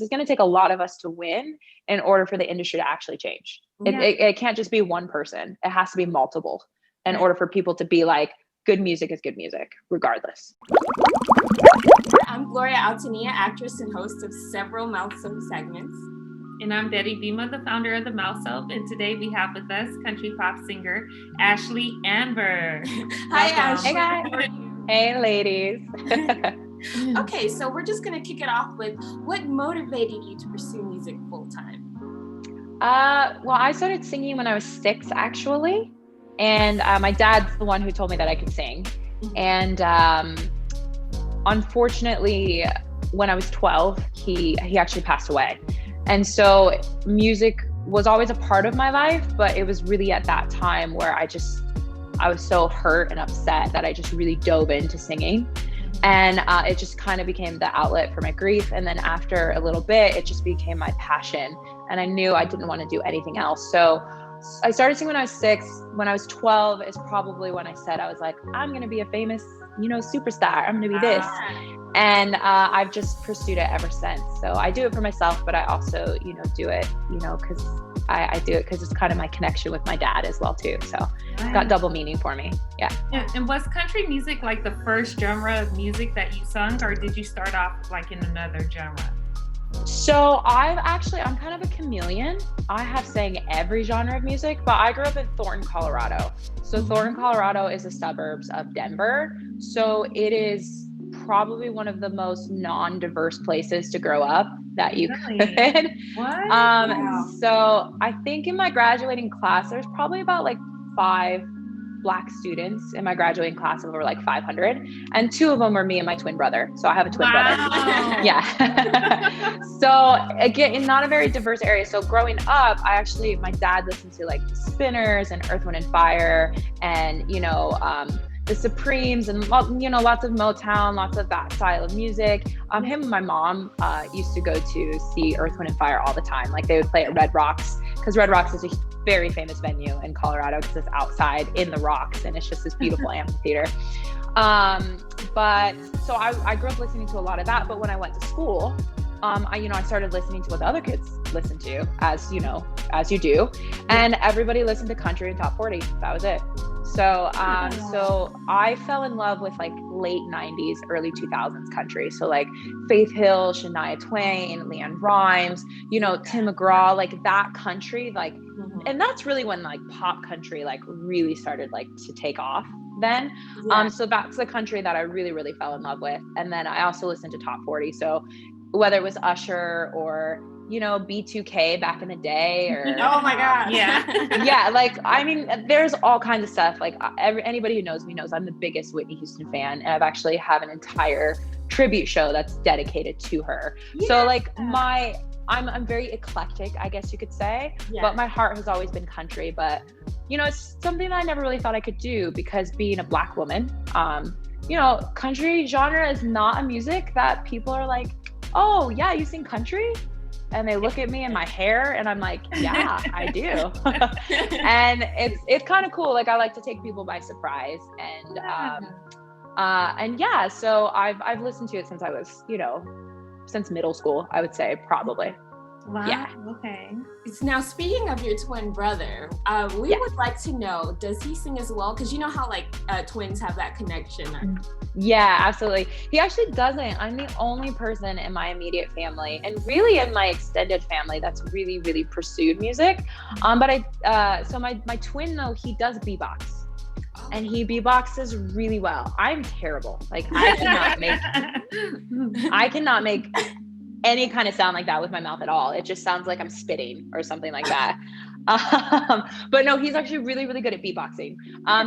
it's going to take a lot of us to win in order for the industry to actually change. Yeah. It can't just be one person. It has to be multiple in order for people to be like, good music is good music, regardless. I'm Gloria Altanilla, actress and host of several MouthSoap segments. And I'm Betty Bima, the founder of the MouthSoap. And today we have with us country pop singer Ashlie Amber. Hi, Welcome. Ashlie. Hey, guys. Hey, ladies. Okay, so we're just going to kick it off with what motivated you to pursue music full time? Well, I started singing when I was 6, actually. And my dad's the one who told me that I could sing. And unfortunately, when I was 12, he actually passed away. And so music was always a part of my life, but it was really at that time where I was so hurt and upset that I just really dove into singing. And it just kind of became the outlet for my grief. And then after a little bit, it just became my passion. And I knew I didn't want to do anything else. So I started singing when I was 6. When I was 12 is probably when I said, I was like, I'm going to be a famous, superstar. I'm going to be this. And I've just pursued it ever since. So I do it for myself, but I also, do it, because I do it because it's kind of my connection with my dad as well too. So it's got double meaning for me. Yeah. And was country music like the first genre of music that you sung, or did you start off like in another genre? So I'm kind of a chameleon. I have sang every genre of music, but I grew up in Thornton, Colorado. So Thornton, Colorado is the suburbs of Denver. So it is probably one of the most non-diverse places to grow up that you could. What? Wow. So I think in my graduating class, there's probably about like 5 Black students in my graduating class of over like 500, and 2 of them were me and my twin brother. So I have a twin brother. Yeah. So again, in not a very diverse area. So growing up, my dad listened to like the Spinners and Earth, Wind and Fire, and the Supremes, and lots of Motown, lots of that style of music. Him and my mom used to go to see Earth, Wind and Fire all the time. Like they would play at Red Rocks, because Red Rocks is a very famous venue in Colorado because it's outside in the rocks and it's just this beautiful amphitheater. But so I grew up listening to a lot of that. But when I went to school, I started listening to what the other kids listen to, as you do, and everybody listened to country and top 40. That was it. So, so I fell in love with like late 90s, early 2000s country. So like Faith Hill, Shania Twain, Leanne Rimes, Tim McGraw, like that country, like, and that's really when like pop country like really started like to take off then. So that's the country that I really, really fell in love with. And then I also listened to top 40. So whether it was Usher or, B2K back in the day, or oh my God. Yeah. Like, I mean, there's all kinds of stuff. Like anybody who knows me knows I'm the biggest Whitney Houston fan. And I've actually have an entire tribute show that's dedicated to her. Yeah. So like I'm very eclectic, I guess you could say, but my heart has always been country. But, it's something that I never really thought I could do, because being a Black woman, country genre is not a music that people are like, oh yeah, you sing country? And they look at me and my hair and I'm like, yeah, I do. And it's kind of cool. Like I like to take people by surprise, and yeah, so I've listened to it since I was, since middle school, I would say, probably. Wow. Yeah. Okay. Now, speaking of your twin brother, we would like to know, does he sing as well? Because you know how like twins have that connection. Yeah, absolutely. He actually doesn't. I'm the only person in my immediate family, and really in my extended family, that's really, really pursued music. But so my twin though, he does beatbox. And he beatboxes really well. I'm terrible. Like I cannot make any kind of sound like that with my mouth at all. It just sounds like I'm spitting or something like that. But no, he's actually really, really good at beatboxing.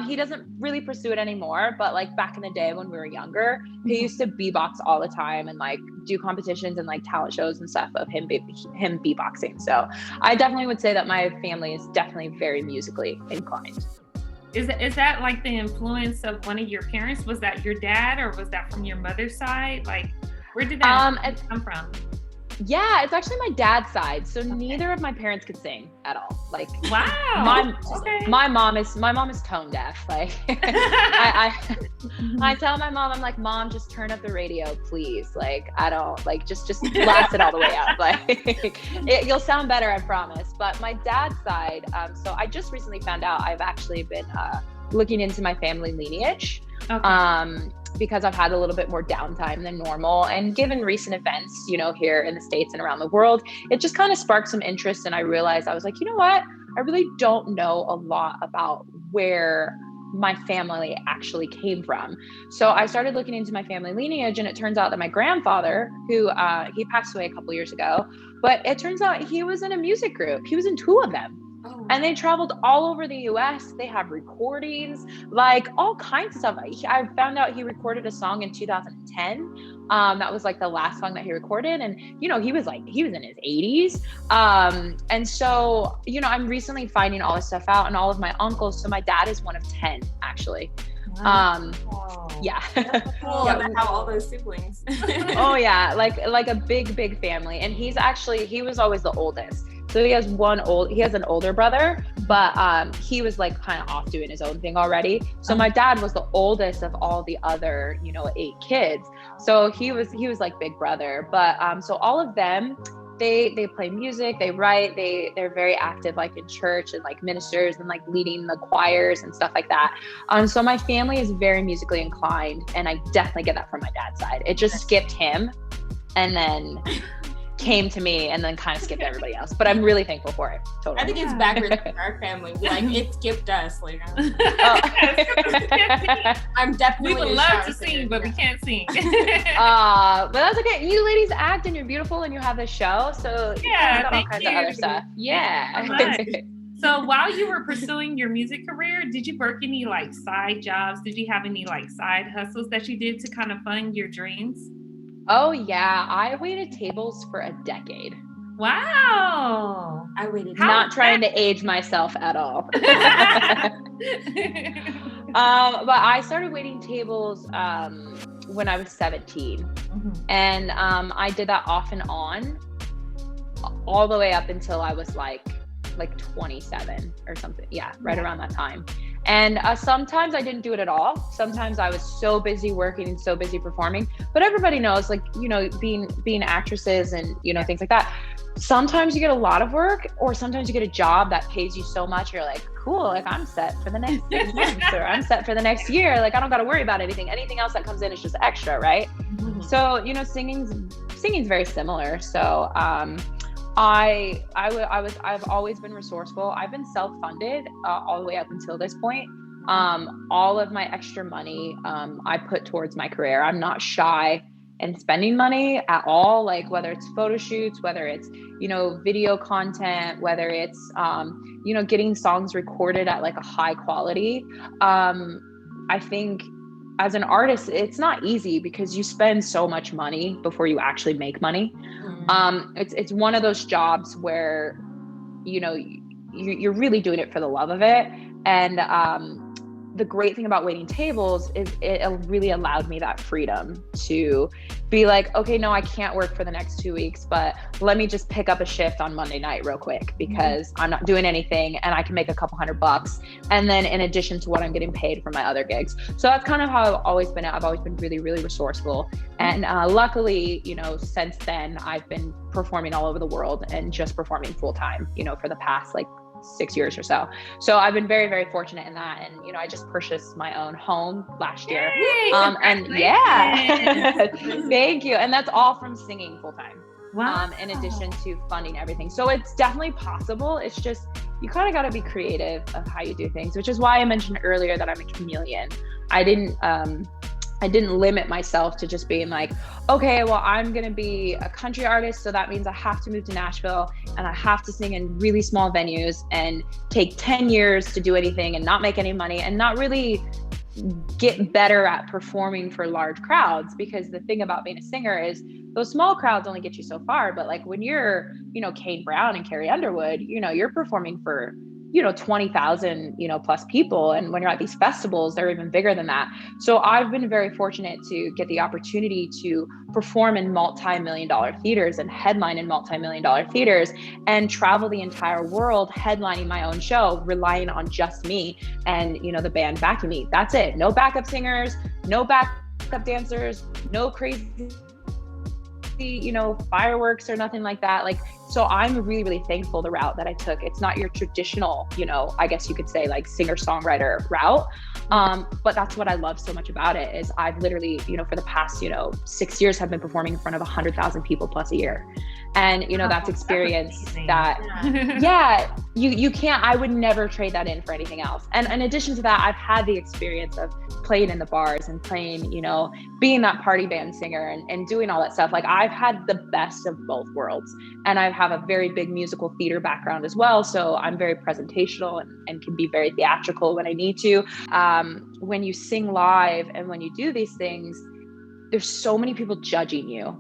He doesn't really pursue it anymore, but like back in the day when we were younger, he used to beatbox all the time and like do competitions and like talent shows and stuff of him beatboxing. So I definitely would say that my family is definitely very musically inclined. Is that like the influence of one of your parents? Was that your dad, or was that from your mother's side? Like, where did that come from? Yeah, it's actually my dad's side. So neither of my parents could sing at all. Like, wow. My mom is tone deaf. Like, I tell my mom, I'm like, Mom, just turn up the radio, please. Like, I don't like just blast it all the way up. Like, you'll sound better, I promise. But my dad's side, so I just recently found out I've actually been looking into my family lineage. Okay. Because I've had a little bit more downtime than normal, and given recent events, you know, here in the States and around the world, it just kind of sparked some interest. And I realized, I was like, you know what? I really don't know a lot about where my family actually came from. So I started looking into my family lineage, and it turns out that my grandfather, who he passed away a couple years ago, but it turns out he was in a music group. He was in two of them. And they traveled all over the US. They have recordings, like all kinds of stuff. I found out he recorded a song in 2010. That was like the last song that he recorded. And, you know, he was in his 80s. And so, you know, I'm recently finding all this stuff out, and all of my uncles. So my dad is one of 10, actually. Wow. Yeah. That's cool. Yeah. To have all those siblings. Oh yeah. Like a big family. And he was always the oldest. So he has an older brother, but he was like kind of off doing his own thing already. So my dad was the oldest of all the other, you know, 8 kids. So he was like big brother. But so all of them, they play music, they write, they're very active, like in church and like ministers and like leading the choirs and stuff like that. So my family is very musically inclined, and I definitely get that from my dad's side. It just skipped him and then came to me, and then kind of skipped everybody else. But I'm really thankful for it. Totally. I think it's backwards for our family. Like, it skipped us. Like, I'm definitely. We would love to sing, but we can't sing. But that's okay. You ladies act, and you're beautiful, and you have this show. So yeah, got all kinds of other stuff. Yeah. So while you were pursuing your music career, did you work any like side jobs? Did you have any like side hustles that you did to kind of fund your dreams? Oh yeah, I waited tables for a decade. Wow. I waited. Not trying to age myself at all. But I started waiting tables when I was 17. Mm-hmm. And I did that off and on all the way up until I was like 27 or something. Yeah, right around that time. And sometimes I didn't do it at all. Sometimes I was so busy working and so busy performing. But everybody knows, like, you know, being actresses and, you know, things like that. Sometimes you get a lot of work, or sometimes you get a job that pays you so much. You're like, cool, like I'm set for the next 6 months, or I'm set for the next year. Like I don't got to worry about anything. Anything else that comes in is just extra, right? Mm-hmm. So, you know, singing's very similar. So, I've always been resourceful. I've been self-funded all the way up until this point. All of my extra money I put towards my career. I'm not shy in spending money at all, like whether it's photo shoots, whether it's, you know, video content, whether it's, you know, getting songs recorded at like a high quality. I think as an artist, it's not easy because you spend so much money before you actually make money. It's one of those jobs where, you know, you're really doing it for the love of it. And the great thing about waiting tables is it really allowed me that freedom to be like, okay, no, I can't work for the next 2 weeks, but let me just pick up a shift on Monday night real quick because I'm not doing anything and I can make a couple $100. And then in addition to what I'm getting paid for my other gigs. So that's kind of how I've always been. I've always been really, really resourceful. And luckily, you know, since then I've been performing all over the world and just performing full time, you know, for the past like 6 years or so. So I've been very, very fortunate in that. And, you know, I just purchased my own home last year. And yeah, thank you. And that's all from singing full time. Wow. In addition to funding everything. So it's definitely possible. It's just, you kind of got to be creative of how you do things, which is why I mentioned earlier that I'm a chameleon. I didn't limit myself to just being like, okay, well, I'm going to be a country artist. So that means I have to move to Nashville and I have to sing in really small venues and take 10 years to do anything and not make any money and not really get better at performing for large crowds. Because the thing about being a singer is those small crowds only get you so far. But like when you're, you know, Kane Brown and Carrie Underwood, you know, you're performing for 20,000, plus people. And when you're at these festivals, they're even bigger than that. So I've been very fortunate to get the opportunity to perform in multi-million-dollar theaters and headline in multi-million-dollar theaters and travel the entire world, headlining my own show, relying on just me and, the band backing me. That's it. No backup singers, no backup dancers, no crazy, fireworks or nothing like that. So I'm really, really thankful the route that I took. It's not your traditional, I guess you could say like singer-songwriter route. But that's what I love so much about it is I've literally, for the past, 6 years have been performing in front of 100,000 people plus a year. And, that's experience that, you can't, I would never trade that in for anything else. And in addition to that, I've had the experience of playing in the bars and playing, being that party band singer and doing all that stuff. Like I've had the best of both worlds. And I have a very big musical theater background as well. So I'm very presentational and can be very theatrical when I need to. When you sing live and when you do these things, there's so many people judging you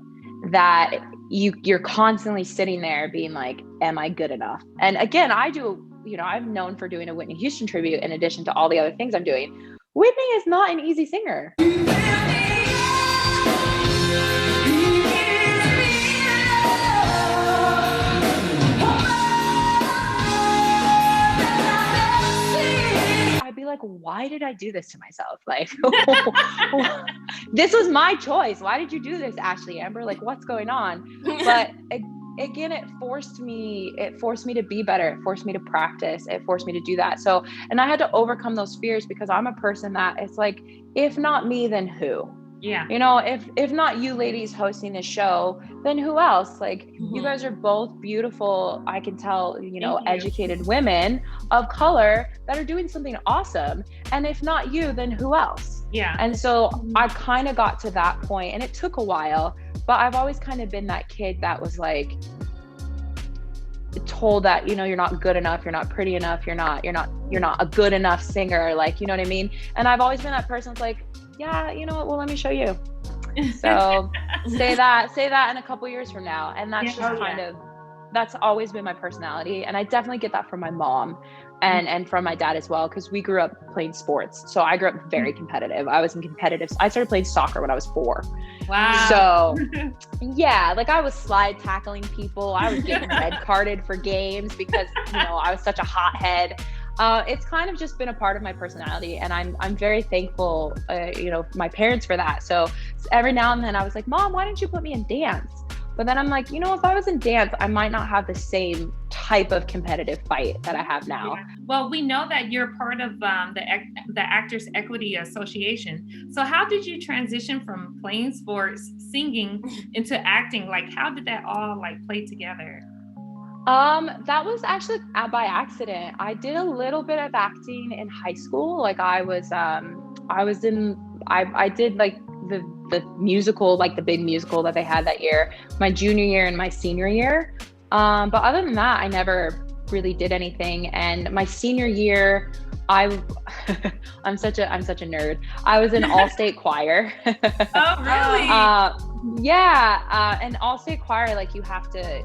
that you're constantly sitting there being like, am I good enough? And again, I'm known for doing a Whitney Houston tribute in addition to all the other things I'm doing. Whitney is not an easy singer. I'd be like, why did I do this to myself? Like, this was my choice. Why did you do this, Ashlie Amber? Like, what's going on? But again, it forced me to be better. It forced me to practice. It forced me to do that. So, and I had to overcome those fears because I'm a person that it's like, if not me, then who? Yeah. If not you ladies hosting this show, then who else? Like you guys are both beautiful. I can tell, educated women of color that are doing something awesome. And if not you, then who else? Yeah. And so I kind of got to that point and it took a while, but I've always kind of been that kid that was like told that, you're not good enough. You're not pretty enough. You're not a good enough singer. Like, you know what I mean? And I've always been that person that's like, yeah, you know what? Well, let me show you. So say that in a couple years from now. And that's that's always been my personality. And I definitely get that from my mom and from my dad as well, because we grew up playing sports. So I grew up very competitive. I started playing soccer when I was 4. Wow. So yeah, like I was slide tackling people. I was getting red carded for games because, I was such a hothead. It's kind of just been a part of my personality, and I'm very thankful, my parents for that. So every now and then I was like, Mom, why didn't you put me in dance? But then I'm like, if I was in dance, I might not have the same type of competitive fight that I have now. Yeah. Well, we know that you're part of the Actors Equity Association. So how did you transition from playing sports, singing into acting? Like, how did that all play together? That was actually by accident. I did a little bit of acting in high school. Like I did like the musical, like the big musical that they had that year, my junior year and my senior year. But other than that, I never really did anything. And my senior year, I'm such a nerd. I was in all-state choir. Oh, really? And all-state choir, like you have to,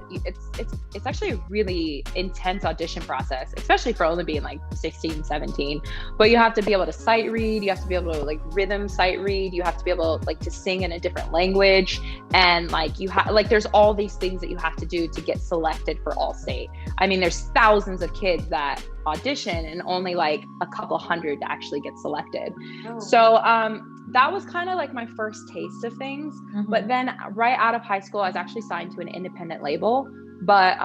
it's actually a really intense audition process, especially for only being like 16, 17. But you have to be able to sight read. You have to be able to like rhythm sight read. You have to be able like to sing in a different language. And like there's all these things that you have to do to get selected for all-state. I mean, there's thousands of kids that audition and only like a couple hundred to actually get selected. Oh. So that was kind of like my first taste of things. Mm-hmm. But then right out of high school, I was actually signed to an independent label, but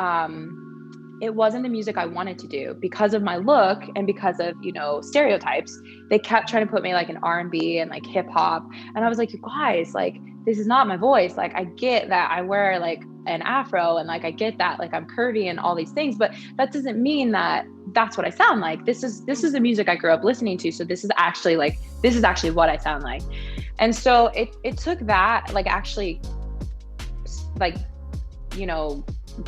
it wasn't the music I wanted to do because of my look and because of, stereotypes. They kept trying to put me like in R&B and like hip hop. And I was like, you guys, like, this is not my voice. Like, I get that I wear like an afro and like, I get that like I'm curvy and all these things, but that doesn't mean that that's what I sound like. This is the music I grew up listening to. So this is actually what I sound like. And so it took that, like, actually, like,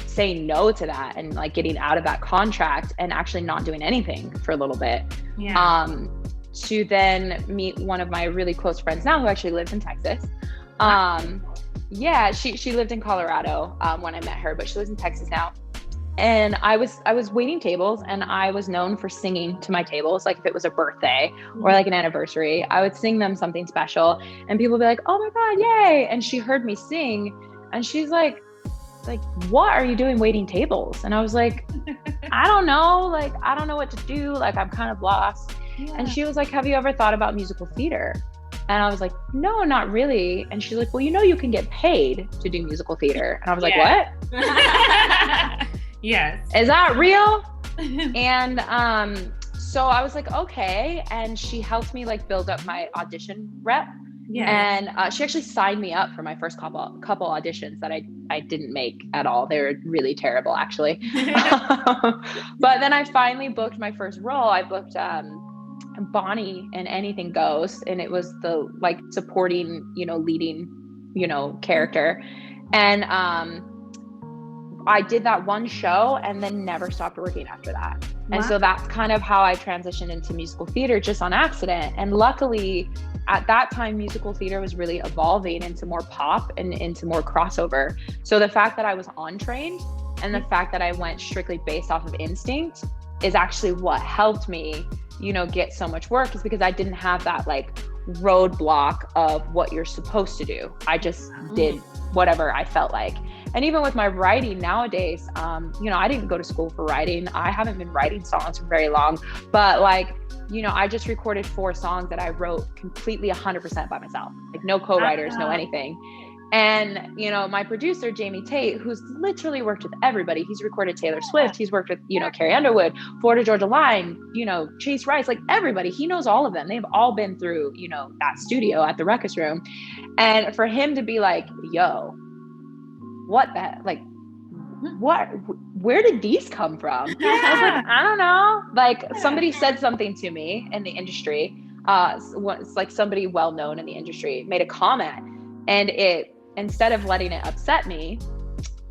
saying no to that and like getting out of that contract and actually not doing anything for a little bit. Yeah. To then meet one of my really close friends now who actually lives in Texas. Yeah, she lived in Colorado when I met her, but she lives in Texas now. And I was waiting tables, and I was known for singing to my tables. Like if it was a birthday or like an anniversary, I would sing them something special, and people would be like, oh my God, yay. And she heard me sing, and she's like, what are you doing waiting tables? And I was like, I don't know. Like, I don't know what to do. Like, I'm kind of lost. Yeah. And she was like, have you ever thought about musical theater? And I was like, no, not really. And she's like, well, you can get paid to do musical theater. And I was like, what? Yes. Is that real? And so I was like, okay. And she helped me like build up my audition rep. Yeah. And she actually signed me up for my first couple auditions that I didn't make at all. They were really terrible, actually. But then I finally booked my first role. I booked Bonnie in Anything Goes, and it was the like supporting, leading, character. And I did that one show and then never stopped working after that. Wow. And so that's kind of how I transitioned into musical theater, just on accident. And luckily at that time, musical theater was really evolving into more pop and into more crossover. So the fact that I was on-trained and the fact that I went strictly based off of instinct is actually what helped me, get so much work, is because I didn't have that like roadblock of what you're supposed to do. I just did whatever I felt like. And even with my writing nowadays, I didn't go to school for writing. I haven't been writing songs for very long, but like, I just recorded 4 songs that I wrote completely 100% by myself, like no co-writers, no anything. And, my producer, Jamie Tate, who's literally worked with everybody. He's recorded Taylor Swift. He's worked with, Carrie Underwood, Florida Georgia Line, Chase Rice, like everybody. He knows all of them. They've all been through, that studio at the Ruckus Room. And for him to be like, yo, what that, like, where did these come from? Yeah. I was like, I don't know. Like somebody said something to me in the industry. It's like somebody well-known in the industry made a comment, and instead of letting it upset me,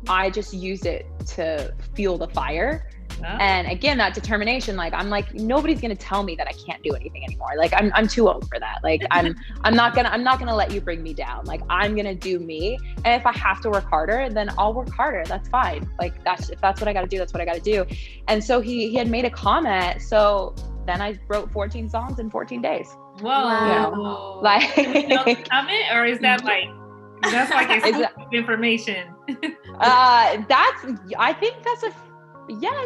I just used it to fuel the fire. Oh. And again, that determination, like, I'm like, nobody's going to tell me that I can't do anything anymore. Like, I'm too old for that. Like, I'm not going to let you bring me down. Like, I'm going to do me. And if I have to work harder, then I'll work harder. That's fine. Like, if that's what I got to do, that's what I got to do. And so he had made a comment. So then I wrote 14 songs in 14 days. Whoa. Like, comment, or is that like, that's like exclusive information? I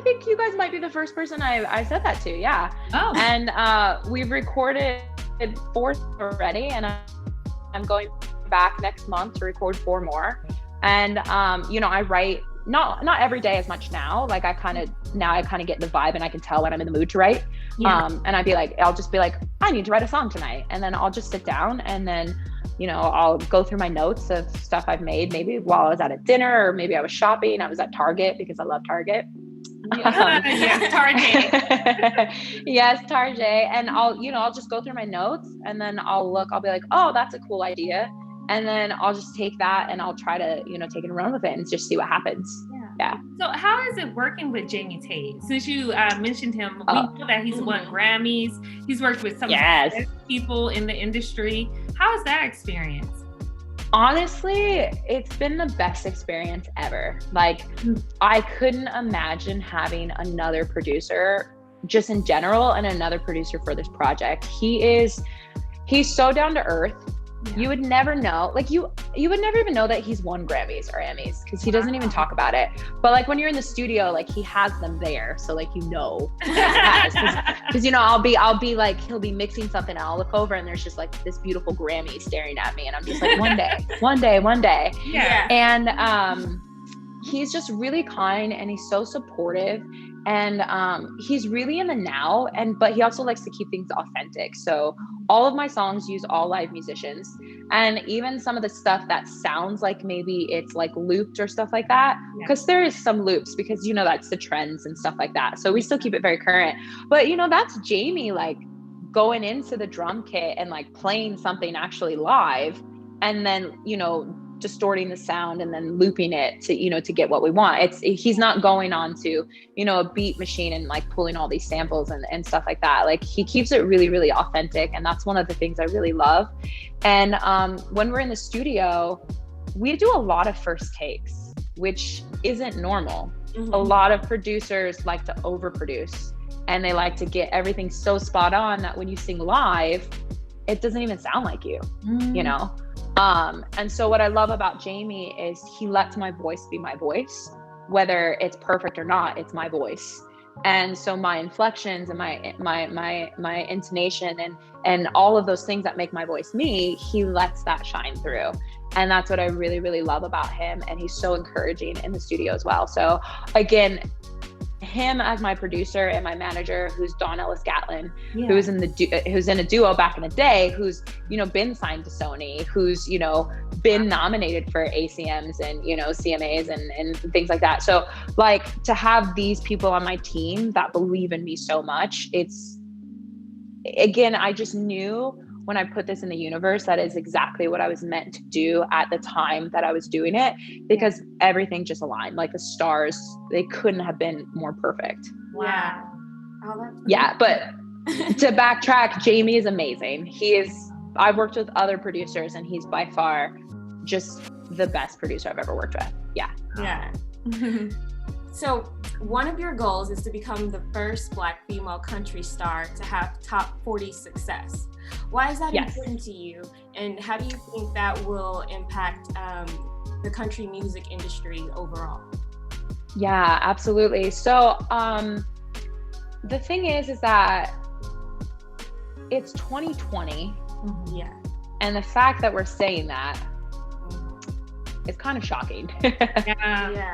think you guys might be the first person I said that to. Yeah. Oh. And we've recorded 4 already, and I'm going back next month to record 4 more. And I write not every day as much now. Like I kind of get the vibe, and I can tell when I'm in the mood to write. Yeah. And I'll just be like, I need to write a song tonight, and then I'll just sit down, and then I'll go through my notes of stuff I've made, maybe while I was at a dinner, or maybe I was shopping. I was at Target because I love Target. Yes, Target. Yes, Target. And I'll just go through my notes, and then I'll be like, oh, that's a cool idea. And then I'll just take that and I'll try to, take it and run with it and just see what happens. Yeah. So how is it working with Jamie Tate? Since you mentioned him, we know that he's won Grammys. He's worked with some of the best people in the industry. How is that experience? Honestly, it's been the best experience ever. Like, I couldn't imagine having another producer just in general and another producer for this project. He's so down to earth. Yeah. You would never know, like you would never even know that he's won Grammys or Emmys, because he doesn't even talk about it. But like when you're in the studio, like he has them there, so like because I'll be like, he'll be mixing something and I'll look over and there's just like this beautiful Grammy staring at me, and I'm just like, one day. Yeah. And he's just really kind, and he's so supportive. And he's really in the now, but he also likes to keep things authentic. So all of my songs use all live musicians, and even some of the stuff that sounds like maybe it's like looped or stuff like that, because there is some loops, because that's the trends and stuff like that. So we still keep it very current. But that's Jamie like going into the drum kit and like playing something actually live, and then distorting the sound and then looping it to get what we want. He's not going on to a beat machine and like pulling all these samples and stuff like that. Like he keeps it really, really authentic, and that's one of the things I really love. And when we're in the studio, we do a lot of first takes. which isn't normal. Mm-hmm. A lot of producers like to overproduce, and they like to get everything so spot on that when you sing live, it doesn't even sound like you, you know? And so what I love about Jamie is he lets my voice be my voice, whether it's perfect or not, it's my voice. And so my inflections and my intonation and all of those things that make my voice me, he lets that shine through. And that's what I really, really love about him. And he's so encouraging in the studio as well. So again, him as my producer and my manager, who's Dawn Ellis Gatlin, who's in a duo back in the day, who's, you know, been signed to Sony, who's, you know, been nominated for ACMs and, you know, CMAs and things like that. So like to have these people on my team that believe in me so much, it's, again, I just knew when I put this in the universe, that is exactly what I was meant to do at the time that I was doing it, because everything just aligned. Like the stars, they couldn't have been more perfect. Wow. Oh, that's cool. Yeah, but to backtrack, Jamie is amazing. I've worked with other producers and he's by far just the best producer I've ever worked with. Yeah. Yeah. So one of your goals is to become the first Black female country star to have top 40 success. Why is that important to you? And how do you think that will impact the country music industry overall? Yeah, absolutely. So the thing is that it's 2020. Yeah. And the fact that we're saying that is kind of shocking. Yeah.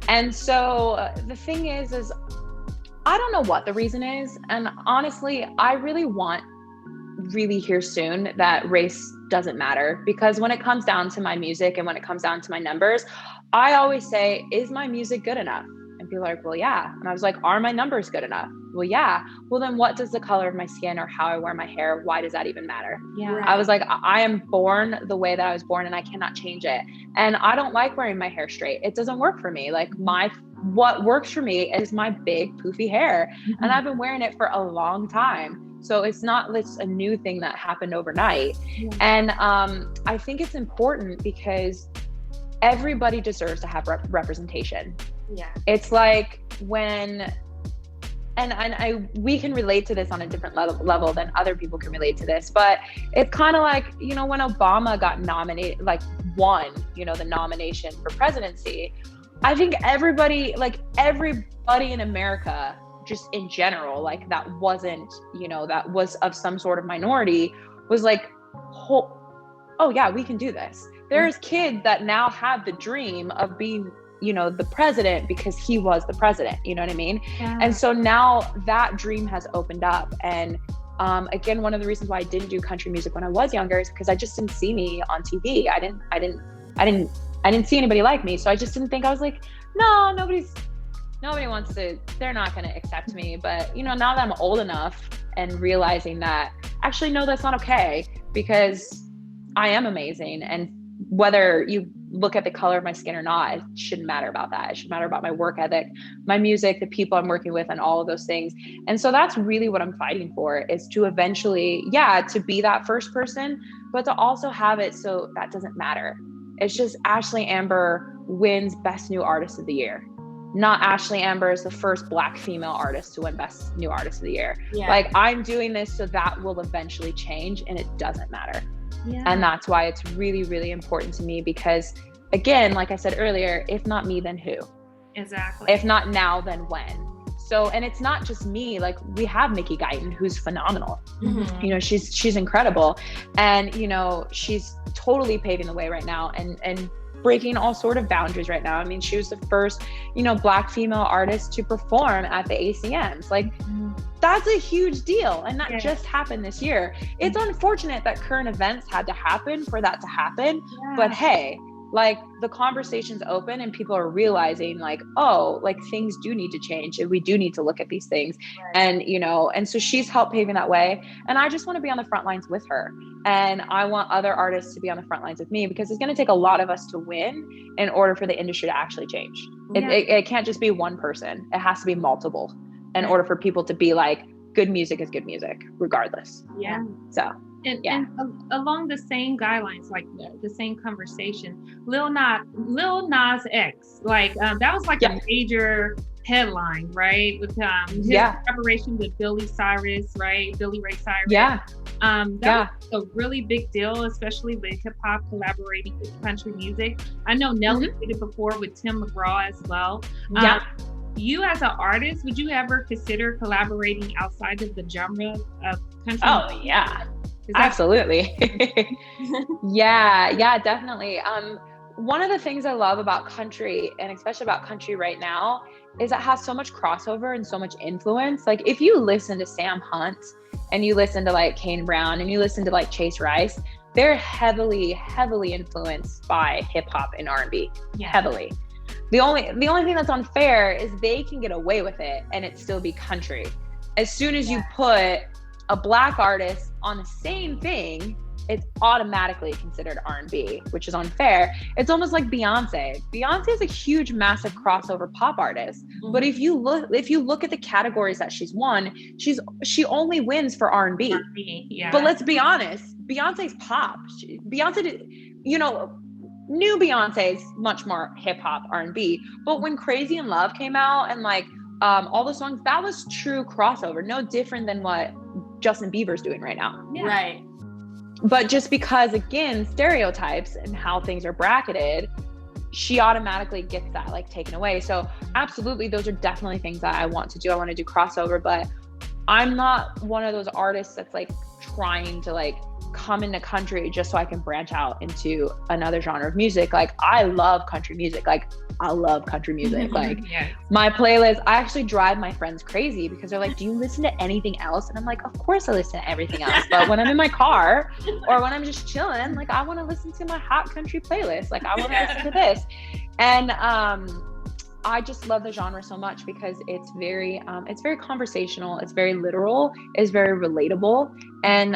And so the thing is I don't know what the reason is. And honestly, I really want hear soon that race doesn't matter, because when it comes down to my music and when it comes down to my numbers, I always say, is my music good enough? And people are like, well, yeah. And I was like, are my numbers good enough? Well, yeah. Well, then what does the color of my skin or how I wear my hair, why does that even matter? Yeah. Right. I was like, I am born the way that I was born and I cannot change it. And I don't like wearing my hair straight. It doesn't work for me. Like what works for me is my big poofy hair. And I've been wearing it for a long time. So it's not just a new thing that happened overnight. Yeah. And I think it's important because everybody deserves to have representation. Yeah. It's like when, we can relate to this on a different level than other people can relate to this, but it's kind of like, you know, when Obama got nominated, like won, you know, the nomination for presidency, I think everybody in America, just in general, like that wasn't, you know, that was of some sort of minority, was like, oh yeah, we can do this. There's kids that now have the dream of being, you know, the president because he was the president, you know what I mean? Yeah. And so now that dream has opened up. And again, one of the reasons why I didn't do country music when I was younger is because I just didn't see me on TV. I didn't see anybody like me. So I just didn't think, I was like, no, nobody wants to, they're not going to accept me. But, you know, now that I'm old enough and realizing that actually, no, that's not okay, because I am amazing. And whether you look at the color of my skin or not, it shouldn't matter about that. It should matter about my work ethic, my music, the people I'm working with, and all of those things. And so that's really what I'm fighting for, is to eventually, to be that first person, but to also have it so that doesn't matter. It's just Ashlie Amber wins Best New Artist of the Year. Not Ashlie Amber is the first Black female artist to win Best New Artist of the Year. Yeah. Like, I'm doing this so that will eventually change, and it doesn't matter. Yeah. And that's why it's really, really important to me, because again, like I said earlier, if not me, then who? Exactly. If not now, then when? So, and it's not just me, like we have Mickey Guyton, who's phenomenal. Mm-hmm. You know, she's incredible. And, you know, she's totally paving the way right now and breaking all sort of boundaries right now. I mean, she was the first, you know, Black female artist to perform at the ACMs. Like, that's a huge deal. And that just happened this year. It's unfortunate that current events had to happen for that to happen. Yeah. But hey, like, the conversation's open and people are realizing, like, oh, like, things do need to change and we do need to look at these things. Right. And, you know, and so she's helped paving that way. And I just want to be on the front lines with her. And I want other artists to be on the front lines with me, because it's going to take a lot of us to win in order for the industry to actually change. Yeah. It can't just be one person. It has to be multiple in order for people to be like, good music is good music, regardless. Yeah. So. And along the same guidelines, like the same conversation, Lil Nas X, like that was like a major headline, right? With his collaboration with Billy Cyrus, right? Billy Ray Cyrus. That was a really big deal, especially with hip hop collaborating with country music. I know Nelly did it before with Tim McGraw as well. You as an artist, would you ever consider collaborating outside of the genre of country? Oh, music? yeah. Absolutely. Yeah, definitely. One of the things I love about country, and especially about country right now, is it has so much crossover and so much influence. Like if you listen to Sam Hunt and you listen to like Kane Brown and you listen to like Chase Rice, they're heavily influenced by hip hop and R&B. Heavily. The only thing that's unfair is they can get away with it and it still be country. As soon as you put a Black artist on the same thing, it's automatically considered R&B, which is unfair. It's almost like Beyonce. Beyonce is a huge, massive crossover pop artist. But if you look at the categories that she's won, she only wins for R&B. But let's be honest, Beyonce's pop. Beyonce did, new Beyonce is much more hip hop R&B. But when Crazy in Love came out and like all the songs, that was true crossover, no different than what Justin Bieber's doing right now. Right. But just because, again, stereotypes and how things are bracketed, she automatically gets that like taken away. So absolutely, those are definitely things that I want to do. I want to do crossover, but I'm not one of those artists that's like trying to like come into country just so I can branch out into another genre of music. Like I love country music. Like I love country music. Like my playlist, I actually drive my friends crazy because they're like, do you listen to anything else? And I'm like, of course I listen to everything else. But when I'm in my car or when I'm just chilling, like I want to listen to my hot country playlist. Like I want to listen to this. And I just love the genre so much because it's very conversational. It's very literal. It's very relatable. And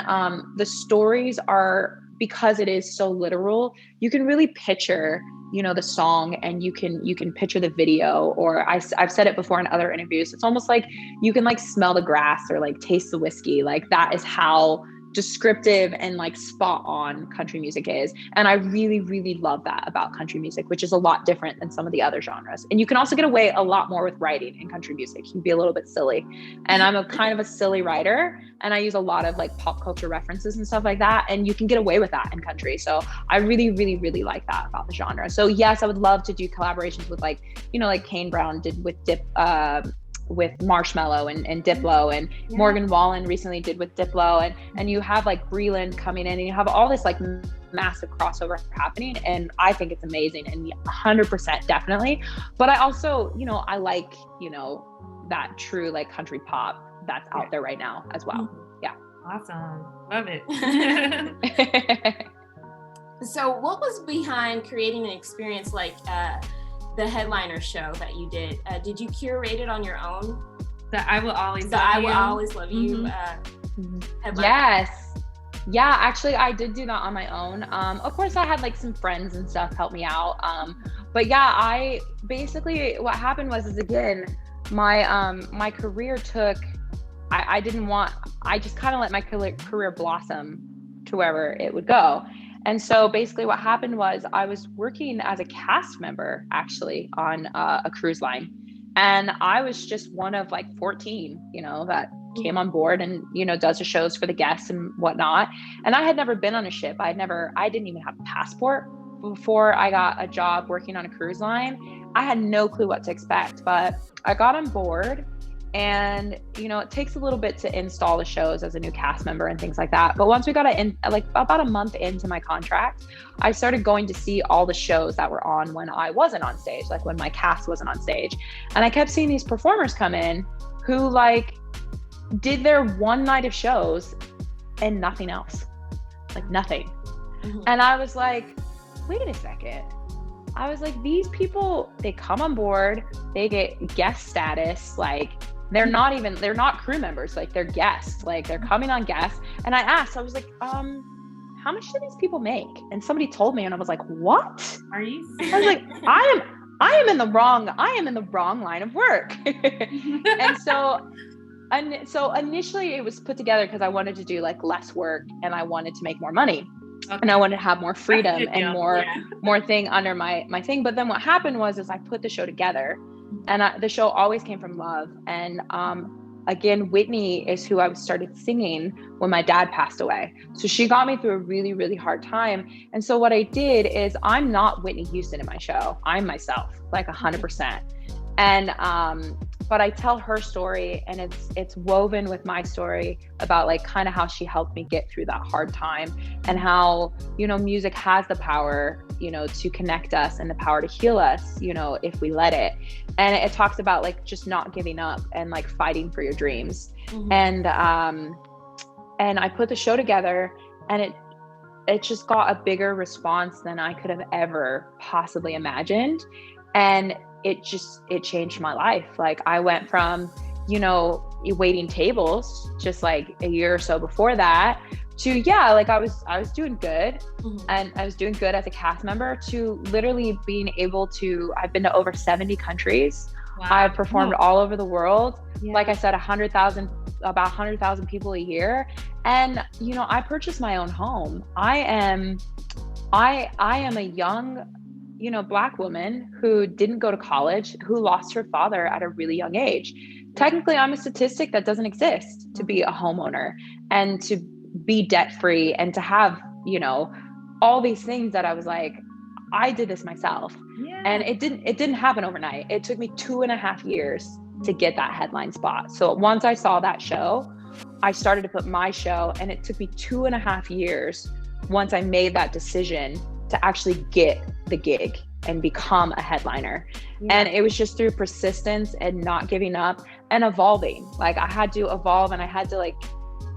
the stories are, because it is so literal, you can really picture, the song, and you can picture the video, or I've said it before in other interviews. It's almost like you can like smell the grass or like taste the whiskey. Like that is how descriptive and like spot on country music is. And I really, really love that about country music, which is a lot different than some of the other genres. And you can also get away a lot more with writing in country music. You can be a little bit silly. And I'm a kind of a silly writer, and I use a lot of like pop culture references and stuff like that. And you can get away with that in country. So I really, really, really like that about the genre. So yes, I would love to do collaborations with like, like Kane Brown did with with Marshmello and Diplo, and Morgan Wallen recently did with Diplo, and you have like Breland coming in, and you have all this like massive crossover happening, and I think it's amazing, and 100% definitely. But I also, I like, that true like country pop that's out there right now as well. Yeah. Awesome. Love it. So what was behind creating an experience like the headliner show that you did? Did you curate it on your own? I Will Always Love You. Yes. Yeah, actually I did do that on my own. Of course I had like some friends and stuff help me out. But yeah, I basically, what happened was again, my career took, I just kind of let my career blossom to wherever it would go. And so basically what happened was I was working as a cast member actually on a cruise line. And I was just one of like 14, that came on board and, does the shows for the guests and whatnot. And I had never been on a ship. I didn't even have a passport before I got a job working on a cruise line. I had no clue what to expect, but I got on board. And, it takes a little bit to install the shows as a new cast member and things like that. But once we got like about a month into my contract, I started going to see all the shows that were on when I wasn't on stage, like when my cast wasn't on stage. And I kept seeing these performers come in who like did their one night of shows and nothing else, like nothing. And I was like, wait a second. I was like, these people, they come on board, they get guest status, like they're not crew members, like they're guests, like they're coming on guests. And I asked, I was like, how much do these people make? And somebody told me, and I was like, what? Are you serious? I was like, I am in the wrong line of work. And so And so initially it was put together because I wanted to do like less work and I wanted to make more money. Okay. And I wanted to have more freedom and more thing under my thing. But then what happened was I put the show together, and the show always came from love. And again, Whitney is who I started singing when my dad passed away. So she got me through a really, really hard time. And so what I did is, I'm not Whitney Houston in my show. I'm myself, like 100%. And but I tell her story, and it's woven with my story about like kind of how she helped me get through that hard time, and how, you know, music has the power, you know, to connect us and the power to heal us, you know, if we let it. And it talks about like just not giving up and like fighting for your dreams. Mm-hmm. And I put the show together, and it just got a bigger response than I could have ever possibly imagined. And it changed my life. Like I went from, you know, waiting tables just like a year or so before that to, like I was doing good. Mm-hmm. And I was doing good as a cast member, to literally being able to, I've been to over 70 countries. Wow. I've performed all over the world. Yeah. Like I said, about 100,000 people a year. And, you know, I purchased my own home. I am a young, you know, Black woman who didn't go to college, who lost her father at a really young age. Technically, I'm a statistic that doesn't exist, to be a homeowner and to be debt free and to have, you know, all these things that I was like, I did this myself. Yeah. And it didn't happen overnight. It took me 2.5 years to get that headline spot. So once I saw that show, I started to put my show, and it took me 2.5 years once I made that decision to actually get the gig and become a headliner. Yeah. And it was just through persistence and not giving up and evolving. Like I had to evolve, and I had to like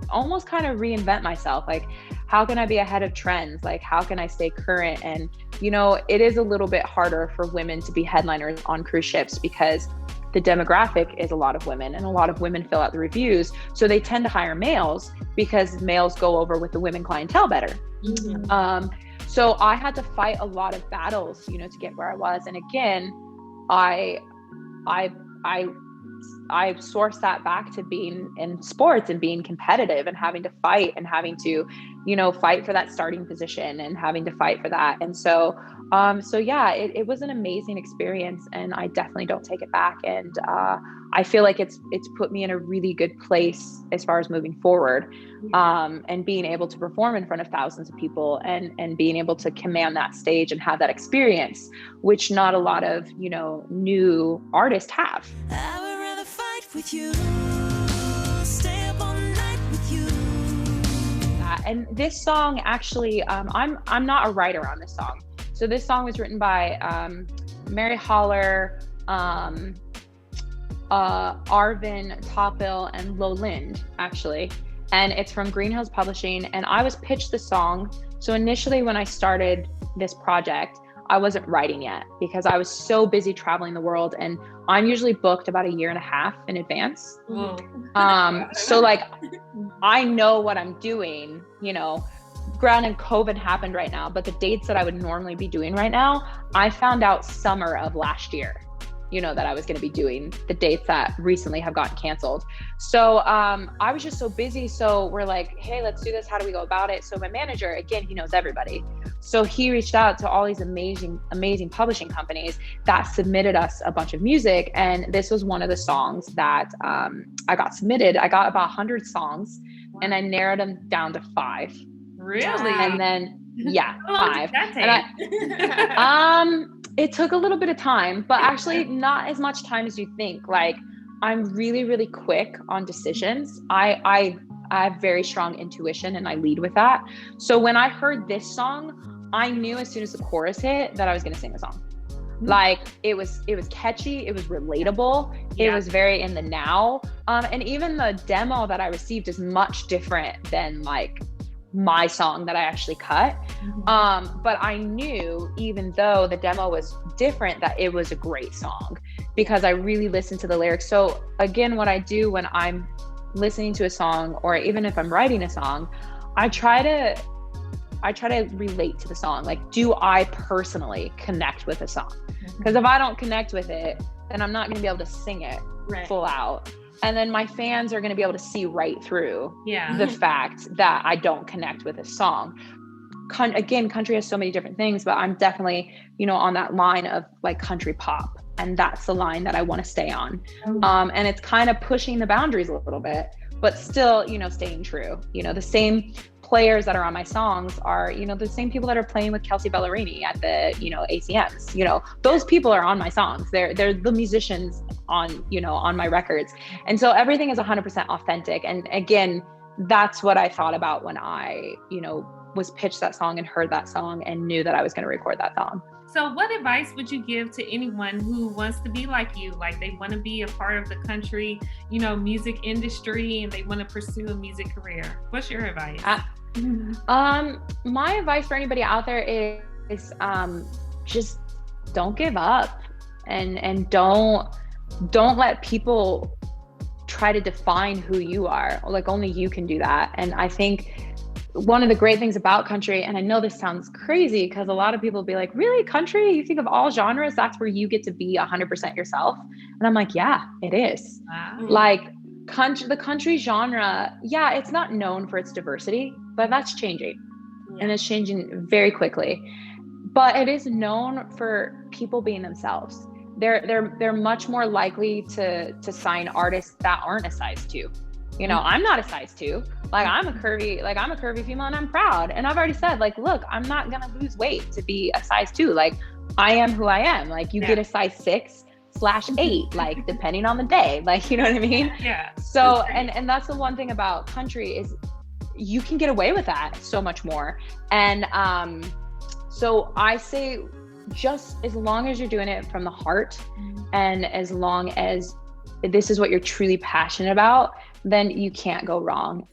almost kind of reinvent myself. Like, how can I be ahead of trends? Like, how can I stay current? And, you know, it is a little bit harder for women to be headliners on cruise ships because the demographic is a lot of women, and a lot of women fill out the reviews. So they tend to hire males because males go over with the women clientele better. Mm-hmm. So I had to fight a lot of battles, you know, to get where I was. And again, I sourced that back to being in sports and being competitive and having to fight and having to, you know, fight for that starting position and having to fight for that. And so, it was an amazing experience, and I definitely don't take it back. And I feel like it's put me in a really good place as far as moving forward, and being able to perform in front of thousands of people, and being able to command that stage and have that experience, which not a lot of, you know, new artists have. I would rather fight with you, stay up all night with you. And this song actually, I'm not a writer on this song. So this song was written by Mary Holler, Arvin Topil, and Lolind, actually. And it's from Green Hills Publishing. And I was pitched the song. So initially when I started this project, I wasn't writing yet because I was so busy traveling the world, and I'm usually booked about 1.5 years in advance. So like, I know what I'm doing, you know. Granted, COVID happened right now, but the dates that I would normally be doing right now, I found out summer of last year, you know, that I was going to be doing the dates that recently have gotten canceled. So I was just so busy. So we're like, hey, let's do this. How do we go about it? So my manager, again, he knows everybody. So he reached out to all these amazing, amazing publishing companies that submitted us a bunch of music. And this was one of the songs that I got submitted. I got about 100 songs, and I narrowed them down to 5. Really? And then, How long 5. did that take? It took a little bit of time, but actually not as much time as you think. Like, I'm really, really quick on decisions. I have very strong intuition, and I lead with that. So when I heard this song, I knew as soon as the chorus hit that I was going to sing the song. Like, it was catchy, it was relatable, it was very in the now. And even the demo that I received is much different than like my song that I actually cut. But I knew, even though the demo was different, that it was a great song because I really listened to the lyrics. So again, what I do when I'm listening to a song, or even if I'm writing a song, I try to relate to the song. Like, do I personally connect with a song? Because if I don't connect with it, then I'm not going to be able to sing it Right. full out. And then my fans are going to be able to see right through Yeah. the fact that I don't connect with a song. Again, country has so many different things, but I'm definitely, you know, on that line of like country pop. And that's the line that I want to stay on. And it's kind of pushing the boundaries a little bit, but still, you know, staying true. You know, the same players that are on my songs are, you know, the same people that are playing with Kelsey Ballerini at the, you know, ACMs. You know, those people are on my songs. They're the musicians on, you know, on my records. And so everything is 100% authentic. And again, that's what I thought about when I, you know, was pitched that song and heard that song and knew that I was going to record that song. So what advice would you give to anyone who wants to be like you? Like they want to be a part of the country, you know, music industry, and they want to pursue a music career. What's your advice? My advice for anybody out there is just don't give up, and don't let people try to define who you are. Like only you can do that. And I think one of the great things about country, and I know this sounds crazy because a lot of people be like, really, country? You think of all genres, that's where you get to be 100% yourself? And I'm like, yeah, it is. Wow. Like the country genre, yeah, it's not known for its diversity, but that's changing. And it's changing very quickly. But it is known for people being themselves. They're much more likely to sign artists that aren't a size 2. You know, I'm not a size 2. Like I'm a curvy female, and I'm proud. And I've already said, like, look, I'm not gonna lose weight to be a size 2. Like I am who I am. Like you get a size 6/8, like depending on the day. Like, you know what I mean? Yeah. So and that's the one thing about country is you can get away with that so much more. And so I say, just as long as you're doing it from the heart, and as long as this is what you're truly passionate about, then you can't go wrong.